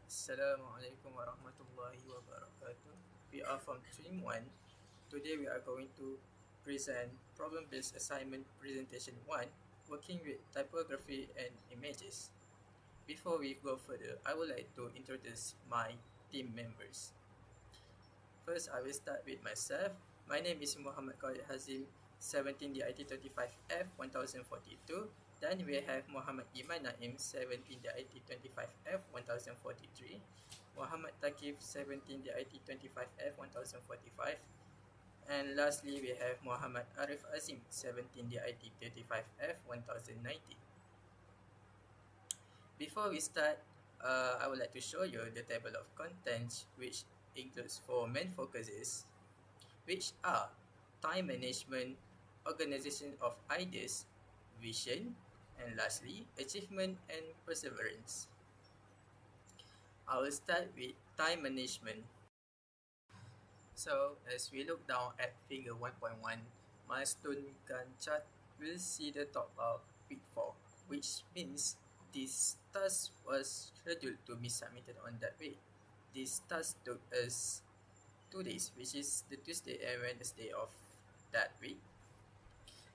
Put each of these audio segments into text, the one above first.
Assalamualaikum warahmatullahi wabarakatuh. We are from Stream 1. Today we are going to present problem-based assignment presentation 1, working with typography and images. Before we go further, I would like to introduce my team members. First, I will start with myself. My name is Muhammad Khalid Hazim, 17 DIT35F 1042. Then we have Muhammad Iman Naim, 17 DIT25F 1043. Muhammad Takif, 17 DIT25F 1045. And lastly, we have Muhammad Arif Azim, 17 DIT35F 1090. Before we start, I would like to show you the table of contents, which includes four main focuses, which are time management, organization of ideas, vision, and lastly, achievement and perseverance. I will start with time management. So, as we look down at figure 1.1, milestone Gantt chart, we'll see the top of week 4, which means this task was scheduled to be submitted on that week. This task took us 2 days, which is the Tuesday and Wednesday of that week.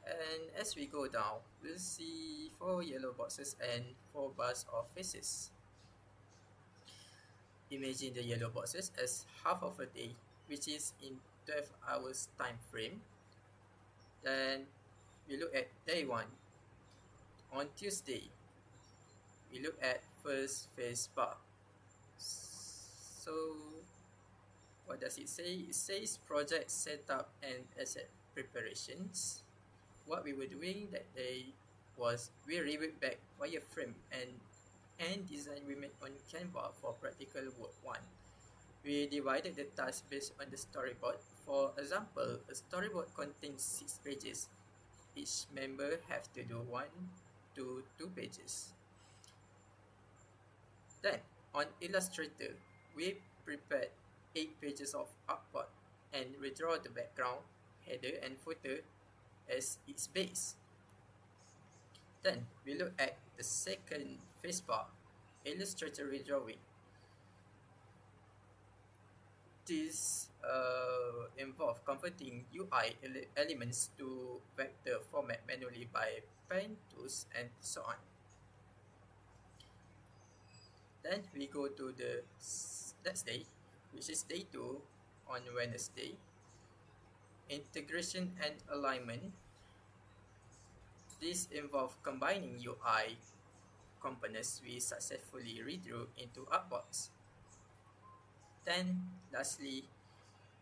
And as we go down, we'll see 4 yellow boxes and 4 bars of faces. Imagine the yellow boxes as half of a day, which is in 12 hours time frame. Then we look at day 1. On Tuesday, we look at first face bar. So what does it say? It says project setup and asset preparations. What we were doing that day was we reviewed back wireframe and design we made on Canva for practical work 1. We divided the task based on the storyboard. For example, a storyboard contains 6 pages. Each member have to do 1 to 2 pages. Then, on Illustrator, we prepared 8 pages of artboard and redraw the background, header and footer as its base. Then, we look at the second face bar, Illustrator redrawing. This involves converting UI elements to vector format manually by pen tools and so on. Then we go to the next day, which is day 2 on Wednesday. Integration and alignment. This involves combining UI components we successfully redrew into artboards. Then, lastly,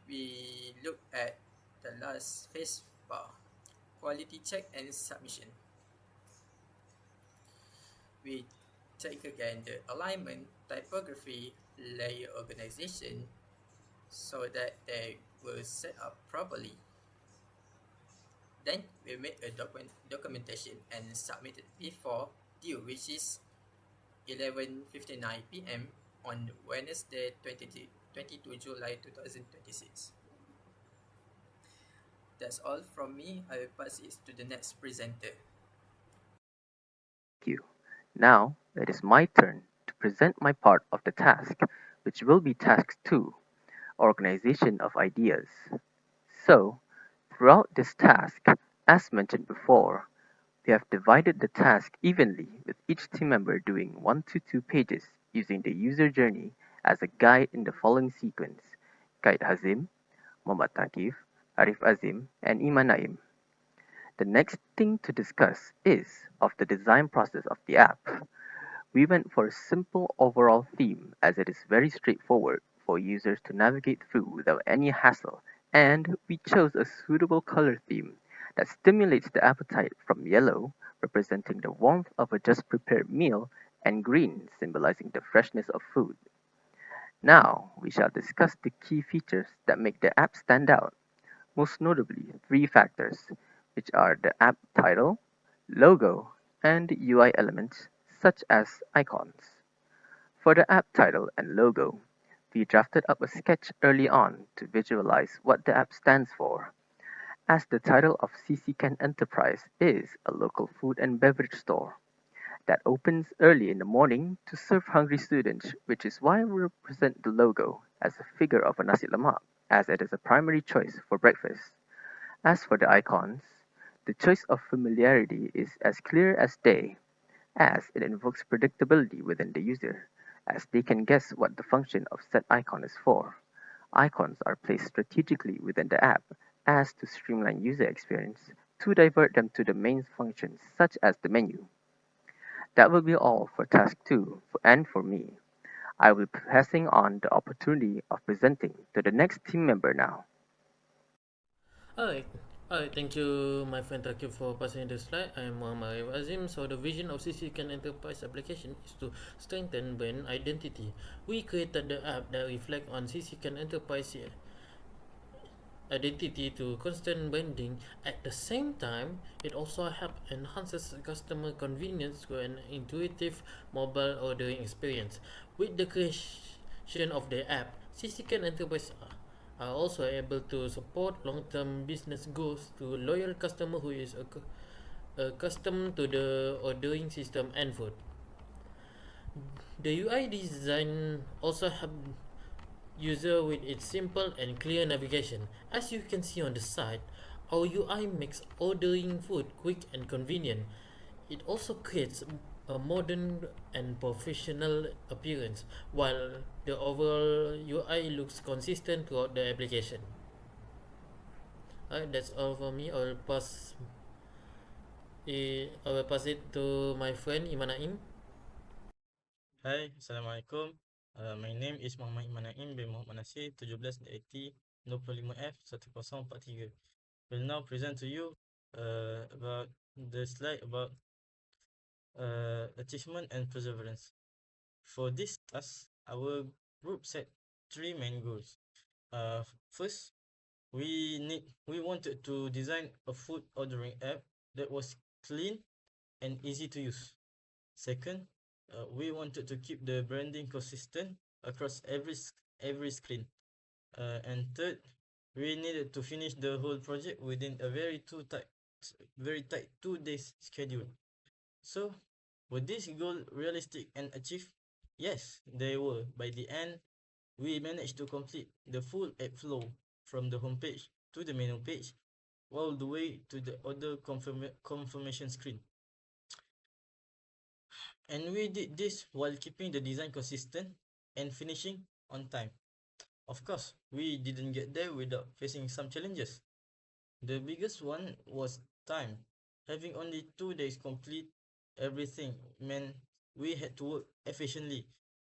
we look at the last face bar, quality check and submission. We check again the alignment, typography, layer organization so that they will set up properly. Then we make a documentation and submit it before due, which is 11:59 p.m. on Wednesday 22 July 2026. That's all from me. I will pass it to the next presenter. Thank you. Now it is my turn to present my part of the task, which will be task 2, organization of ideas. So, throughout this task, as mentioned before, we have divided the task evenly with each team member doing 1 to 2 pages using the user journey as a guide in the following sequence: Guide Hazim, Muhammad Takif, Arif Azim, and Iman Naim. The next thing to discuss is of the design process of the app. We went for a simple overall theme as it is very straightforward for users to navigate through without any hassle, and we chose a suitable color theme that stimulates the appetite from yellow, representing the warmth of a just prepared meal, and green, symbolizing the freshness of food. Now, we shall discuss the key features that make the app stand out, most notably 3 factors, which are the app title, logo, and UI elements such as icons. For the app title and logo, we drafted up a sketch early on to visualize what the app stands for, as the title of CCKENT Enterprise is a local food and beverage store, that opens early in the morning to serve hungry students, which is why we represent the logo as a figure of a nasi lemak, as it is a primary choice for breakfast. As for the icons, the choice of familiarity is as clear as day, as it invokes predictability within the user, as they can guess what the function of said icon is for. Icons are placed strategically within the app as to streamline user experience to divert them to the main functions such as the menu. That will be all for task 2 and for me. I will be passing on the opportunity of presenting to the next team member now. Alright, alright. Thank you, my friend. Thank you for passing the slide. I am Muhammad Azim. So the vision of CCKENT Enterprise application is to strengthen brand identity. We created the app that reflect on CCKENT Enterprise identity to constant branding. At the same time, it also help enhances customer convenience through an intuitive mobile ordering experience. With the creation of the app, CCKENT Enterprise are also able to support long-term business goals to loyal customer who is accustomed to the ordering system and food. The UI design also help user with its simple and clear navigation. As you can see on the side, our UI makes ordering food quick and convenient. It also creates a modern and professional appearance, while the overall UI looks consistent throughout the application. Alright, that's all for me. I will pass it to my friend Imanaim. Hai, Assalamualaikum. My name is Muhammad Imanaim bin Muhammad Nasir 17 DIT 25F 1043. Will now present to you about the slide about achievement and perseverance. For this task, our group set three main goals. First, we wanted to design a food ordering app that was clean and easy to use. Second, we wanted to keep the branding consistent across every screen. And third, we needed to finish the whole project within a very tight 2 days schedule. So, were this goal realistic and achieved? Yes, they were. By the end, we managed to complete the full app flow from the homepage to the menu page, all the way to the order confirmation screen. And we did this while keeping the design consistent and finishing on time. Of course, we didn't get there without facing some challenges. The biggest one was time. Having only 2 days complete everything meant we had to work efficiently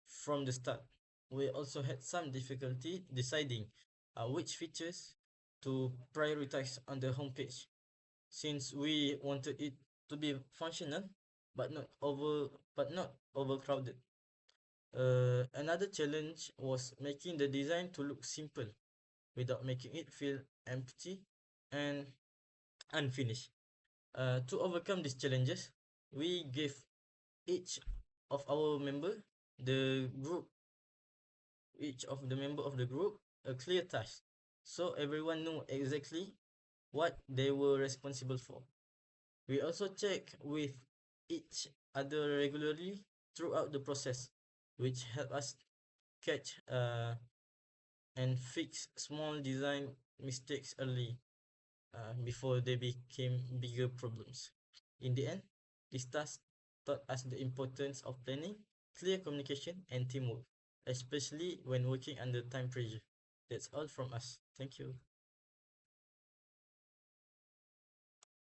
from the start. We also had some difficulty deciding which features to prioritize on the homepage, since we wanted it to be functional but not overcrowded. Another challenge was making the design to look simple without making it feel empty and unfinished. To overcome these challenges, we gave each of our member the group each of the member of the group a clear task, so everyone knew exactly what they were responsible for. We also check with each other regularly throughout the process, which help us catch and fix small design mistakes early, before they became bigger problems. In the end, this task taught us the importance of planning, clear communication, and teamwork, especially when working under time pressure. That's all from us. Thank you.